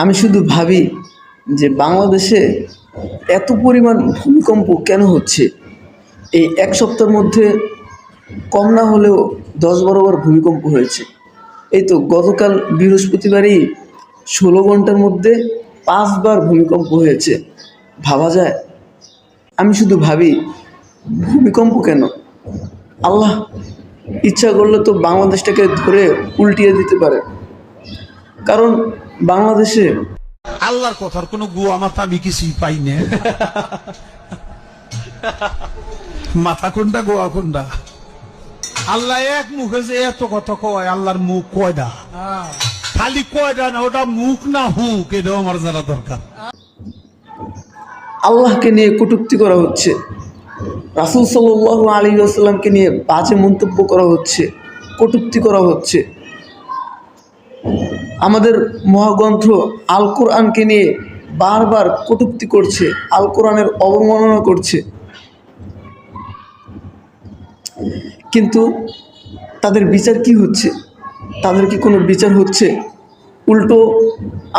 আমি শুধু ভাবি যে বাংলাদেশে এত পরিমাণ ভূমিকম্প কেন হচ্ছে। এই এক সপ্তাহের মধ্যে কম না হলেও ১০-১২ বার ভূমিকম্প হয়েছে। এই তো গতকাল বৃহস্পতিবারই ১৬ ঘন্টার মধ্যে ৫ বার ভূমিকম্প হয়েছে। ভাবা যায়? আমি শুধু ভাবি ভূমিকম্প কেন? আল্লাহ ইচ্ছা করলে তো বাংলাদেশটাকে ধরে উল্টিয়ে দিতে পারে। কারণ বাংলাদেশে আল্লাহর কথার কোনো গুয়া মাথা আমি কিছুই পাই না। মাথা কোনটা গোয়া কোনটা? আল্লাহ এক মুখে যে এত কথা কয়, আল্লাহর মুখ কয়টা? খালি কয়টা না, ওটা মুখ না হুক, এটাও আমার জানা দরকার। আল্লাহকে নিয়ে কটূক্তি করা হচ্ছে, রাসূল সাল্লাল্লাহু আলাইহি ওয়াসাল্লামকে নিয়ে বাজে মন্তব্য করা হচ্ছে, কটূক্তি করা হচ্ছে। আমাদের মহাগ্রন্থ আল কোরআনকে নিয়ে বারবার কটূক্তি করছে, আল কোরআনের অবমাননা করছে। কিন্তু তাদের বিচার কি হচ্ছে? তাদের কি কোনো বিচার হচ্ছে? উল্টো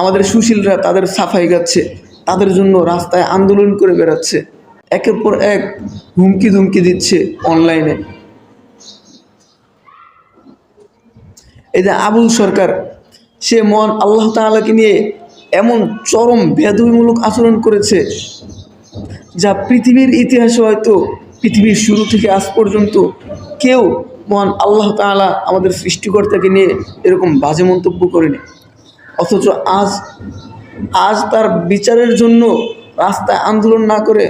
আমাদের সুশীলরা তাদের সাফাই গাচ্ছে, তাদের জন্য রাস্তায় আন্দোলন করে বেড়াচ্ছে, একের পর এক হুমকি ধুমকি দিচ্ছে অনলাইনে। এই যে আবুল সরকার, সে মহান আল্লাহ তাআলাকে নিয়ে এমন চরম বেয়াদবিমূলক আচরণ করেছে যা পৃথিবীর ইতিহাসে হয়তো পৃথিবীর শুরু থেকে আজ পর্যন্ত কেউ মহান আল্লাহ তাআলা আমাদের সৃষ্টিকর্তাকে নিয়ে এরকম বাজে মন্তব্য করেনি। অথচ আজ তার বিচারের জন্য রাস্তায় আন্দোলন না করে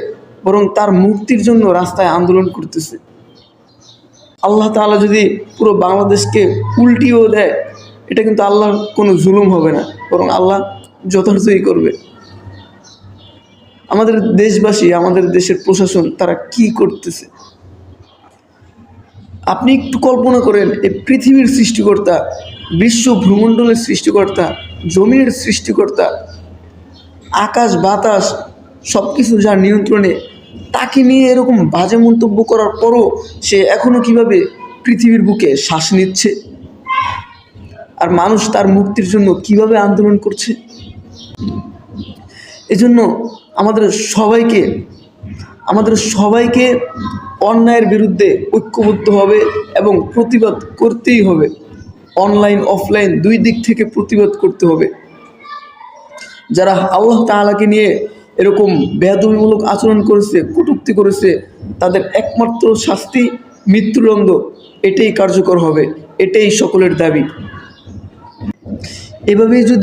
বরং তার মুক্তির জন্য রাস্তায় আন্দোলন করতেছে। আল্লাহ তাআলা যদি পুরো বাংলাদেশকে উল্টিয়েও দেয়, এটা কিন্তু আল্লাহর কোনো জুলুম হবে না, বরং আল্লাহ যথার্থই করবে। আমাদের দেশবাসী, আমাদের দেশের প্রশাসন, তারা কি করতেছে আপনি একটু কল্পনা করেন। এই পৃথিবীর সৃষ্টিকর্তা, বিশ্ব ভূমণ্ডলের সৃষ্টিকর্তা, জমির সৃষ্টিকর্তা, আকাশ বাতাস সব কিছু যার নিয়ন্ত্রণে, তাকে নিয়ে এরকম বাজে মন্তব্য করার পরও সে এখনও কিভাবে পৃথিবীর বুকে শ্বাস নিচ্ছে, আর মানুষ তার মুক্তির জন্য কিভাবে আন্দোলন করছে। এজন্য আমাদের সবাইকে অন্যায়ের বিরুদ্ধে ঐক্যবদ্ধ হবে এবং প্রতিবাদ করতেই হবে। অনলাইন অফলাইন দুই দিক থেকে প্রতিবাদ করতে হবে। যারা আল্লাহ তাআলাকে নিয়ে এরকম বেয়াদবিমূলক আচরণ করেছে, কটূক্তি করেছে, তাদের একমাত্র শাস্তি মৃত্যুদণ্ড। এটাই কার্যকর হবে, এটাই সকলের দাবি। এভাবেই যদি